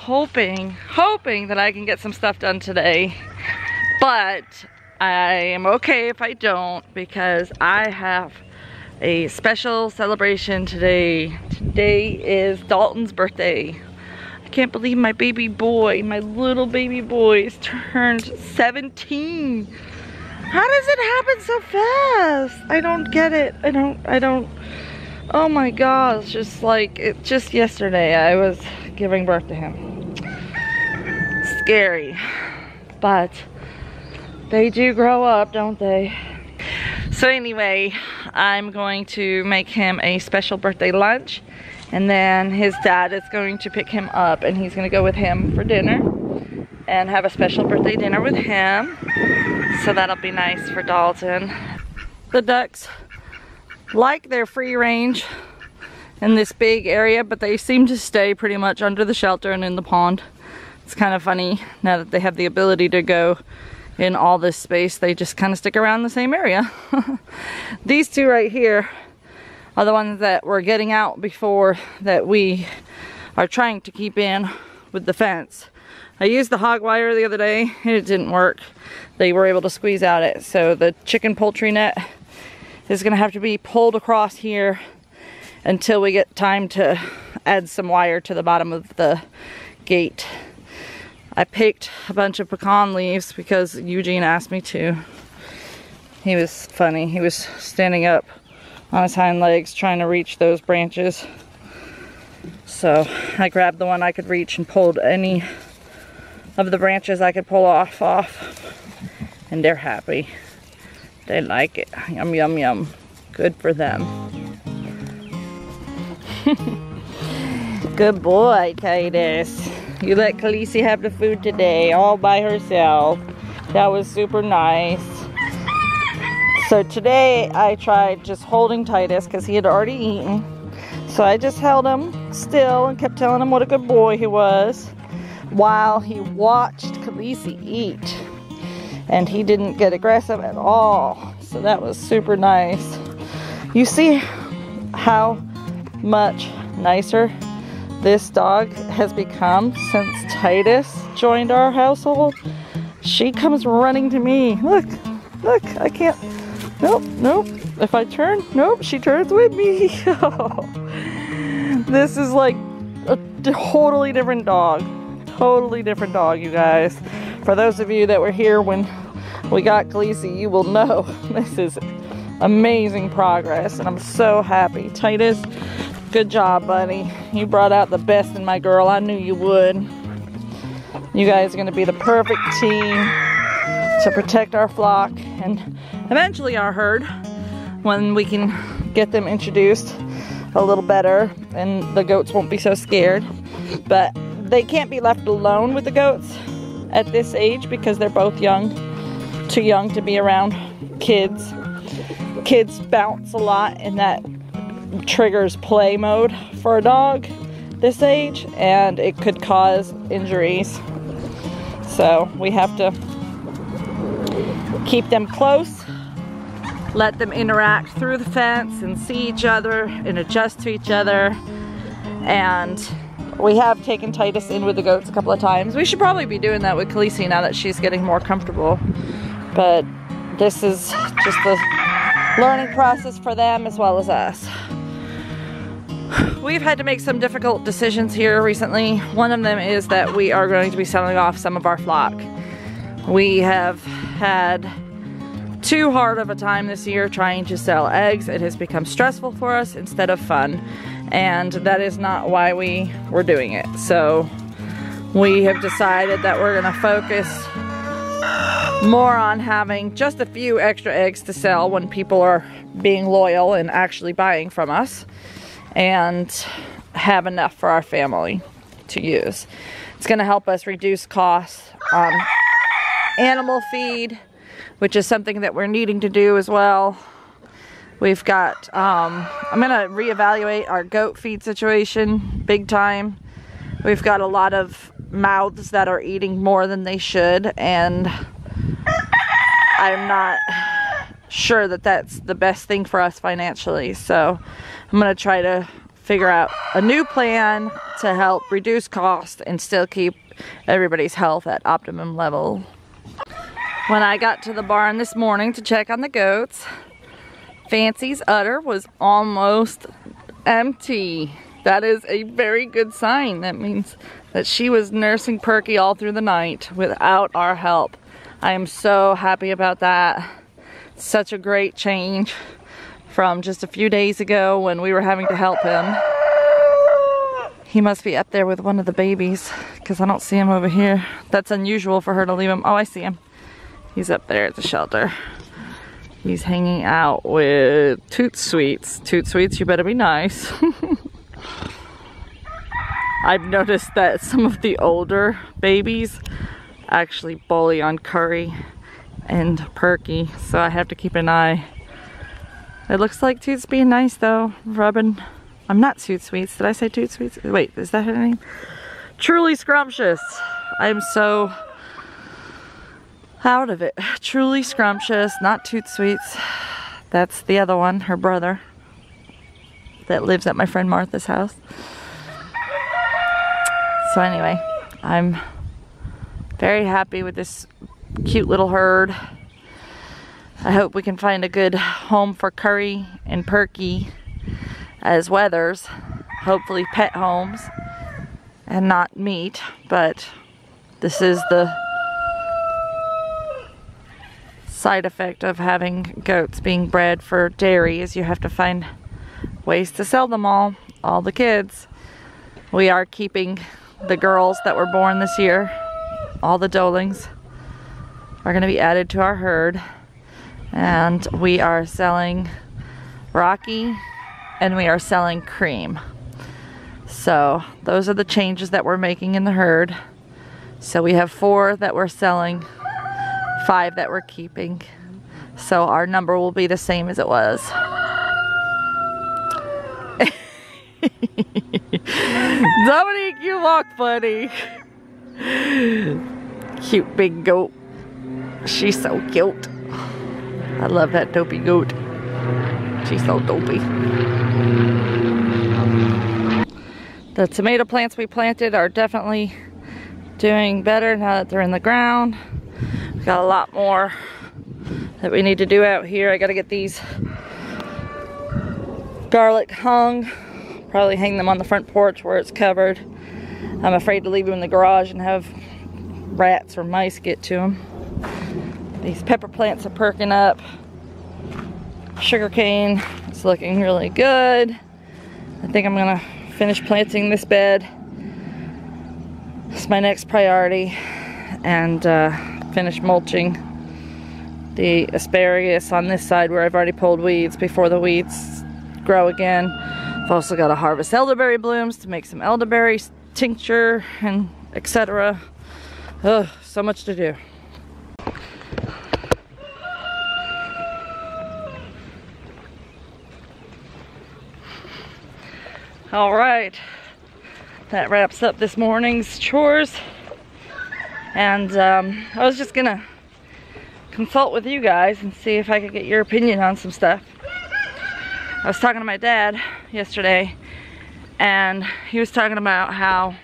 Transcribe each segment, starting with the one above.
hoping that I can get some stuff done today. But I am okay if I don't, because I have a special celebration today. Today is Dalton's birthday. I can't believe my baby boy, my little baby boy, has turned 17. How does it happen so fast? I don't get it. I don't. Oh my gosh, just yesterday I was giving birth to him. Scary. But they do grow up, don't they? So anyway, I'm going to make him a special birthday lunch, and then his dad is going to pick him up, and he's going to go with him for dinner and have a special birthday dinner with him. So that'll be nice for Dalton. The ducks like their free range in this big area, but they seem to stay pretty much under the shelter and in the pond. It's kind of funny now that they have the ability to go in all this space, they just kind of stick around the same area. These two right here are the ones that we're getting out before, that we are trying to keep in with the fence. I used the hog wire the other day and it didn't work. They were able to squeeze out it, so the chicken poultry net is gonna have to be pulled across here until we get time to add some wire to the bottom of the gate. I picked a bunch of pecan leaves because Eugene asked me to. He was funny. He was standing up on his hind legs trying to reach those branches. So I grabbed the one I could reach and pulled any of the branches I could pull off. And they're happy. They like it. Yum, yum, yum. Good for them. Good boy, Titus. You let Khaleesi have the food today all by herself. That was super nice. So today I tried just holding Titus because he had already eaten. So I just held him still and kept telling him what a good boy he was while he watched Khaleesi eat. And he didn't get aggressive at all. So that was super nice. You see how much nicer this dog has become since Titus joined our household? She comes running to me. Look, I can't. Nope. If I turn, nope, she turns with me. This is like a totally different dog. Totally different dog, you guys. For those of you that were here when we got Khaleesi, you will know this is amazing progress, and I'm so happy. Titus, good job, buddy. You brought out the best in my girl. I knew you would. You guys are going to be the perfect team to protect our flock and eventually our herd when we can get them introduced a little better and the goats won't be so scared. But they can't be left alone with the goats at this age because they're both young, too young to be around kids. Kids bounce a lot, and that triggers play mode for a dog this age, and it could cause injuries. So we have to keep them close, let them interact through the fence and see each other and adjust to each other. And we have taken Titus in with the goats a couple of times. We should probably be doing that with Khaleesi now that she's getting more comfortable. But this is just the learning process for them as well as us. We've had to make some difficult decisions here recently. One of them is that we are going to be selling off some of our flock. We have had too hard of a time this year trying to sell eggs. It has become stressful for us instead of fun, and that is not why we were doing it. So we have decided that we're going to focus more on having just a few extra eggs to sell when people are being loyal and actually buying from us, and have enough for our family to use. It's going to help us reduce costs on animal feed, which is something that we're needing to do as well. We've got, I'm going to reevaluate our goat feed situation big time. We've got a lot of mouths that are eating more than they should, and I'm not sure that that's the best thing for us financially. So I'm going to try to figure out a new plan to help reduce cost and still keep everybody's health at optimum level. When I got to the barn this morning to check on the goats, Fancy's udder was almost empty. That is a very good sign. That means that she was nursing Perky all through the night without our help. I am so happy about that. Such a great change from just a few days ago when we were having to help him. He must be up there with one of the babies because I don't see him over here. That's unusual for her to leave him. Oh, I see him. He's up there at the shelter. He's hanging out with Toot Sweets. Toot Sweets, you better be nice. I've noticed that some of the older babies actually bully on Curry and Perky, so I have to keep an eye. It looks like Toot's being nice though, rubbing. I'm not Toot Sweets. Did I say Toot Sweets? Wait, is that her name? Truly Scrumptious. I'm so out of it. Truly Scrumptious, not Toot Sweets. That's the other one, her brother, that lives at my friend Martha's house. So anyway, I'm very happy with this cute little herd. I hope we can find a good home for Curry and Perky as wethers. Hopefully pet homes and not meat, but this is the side effect of having goats being bred for dairy, is you have to find ways to sell them all the kids. We are keeping the girls that were born this year. All the dolings are going to be added to our herd, and we are selling Rocky and we are selling Cream. So those are the changes that we're making in the herd. So we have 4 that we're selling, 5 that we're keeping. So our number will be the same as it was. Dominique, you walk funny. Cute big goat. She's so cute. I love that dopey goat. She's so dopey. The tomato plants we planted are definitely doing better now that they're in the ground. We've got a lot more that we need to do out here. I gotta get these garlic hung. Probably hang them on the front porch where it's covered. I'm afraid to leave them in the garage and have rats or mice get to them. These pepper plants are perking up. Sugarcane is looking really good. I think I'm gonna finish planting this bed. It's my next priority. And finish mulching the asparagus on this side where I've already pulled weeds before the weeds grow again. I've also got to harvest elderberry blooms to make some elderberry tincture and etc. Ugh, so much to do. All right, that wraps up this morning's chores. And I was just gonna consult with you guys and see if I could get your opinion on some stuff. I was talking to my dad yesterday, and he was talking about how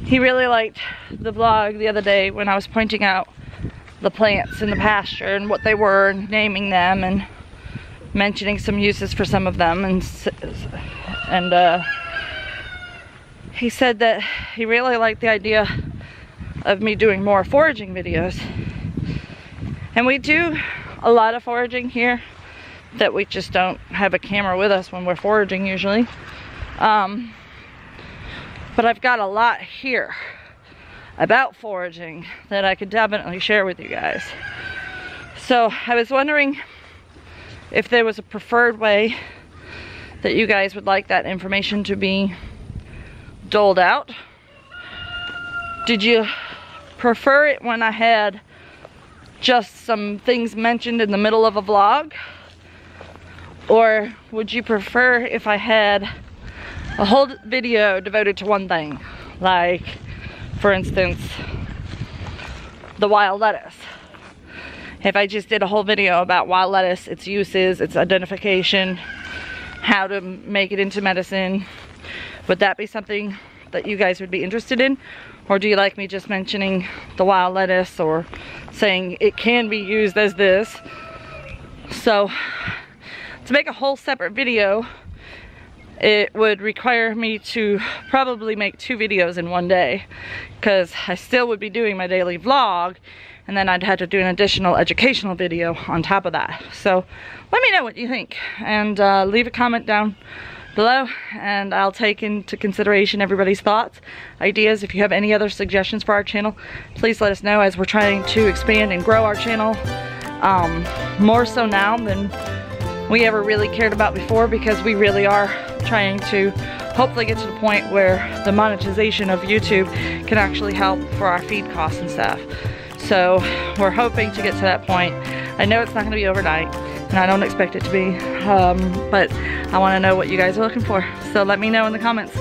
he really liked the vlog the other day when I was pointing out the plants in the pasture and what they were and naming them and mentioning some uses for some of them, and he said that he really liked the idea of me doing more foraging videos. And we do a lot of foraging here that we just don't have a camera with us when we're foraging usually. But I've got a lot here about foraging that I could definitely share with you guys. So I was wondering if there was a preferred way that you guys would like that information to be doled out. Did you prefer it when I had just some things mentioned in the middle of a vlog? Or would you prefer if I had a whole video devoted to one thing? Like, for instance, the wild lettuce. If I just did a whole video about wild lettuce, its uses, its identification, how to make it into medicine. Would that be something that you guys would be interested in? Or do you like me just mentioning the wild lettuce or saying it can be used as this? So to make a whole separate video, it would require me to probably make 2 videos in one day, because I still would be doing my daily vlog, and then I'd have to do an additional educational video on top of that. So let me know what you think, and leave a comment down below, and I'll take into consideration everybody's thoughts, ideas. If you have any other suggestions for our channel, please let us know, as we're trying to expand and grow our channel more so now than we ever really cared about before, because we really are trying to hopefully get to the point where the monetization of YouTube can actually help for our feed costs and stuff. So we're hoping to get to that point. I know it's not going to be overnight, and I don't expect it to be, but I want to know what you guys are looking for. So let me know in the comments.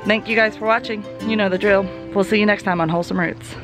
Thank you guys for watching. You know the drill. We'll see you next time on Wholesome Roots.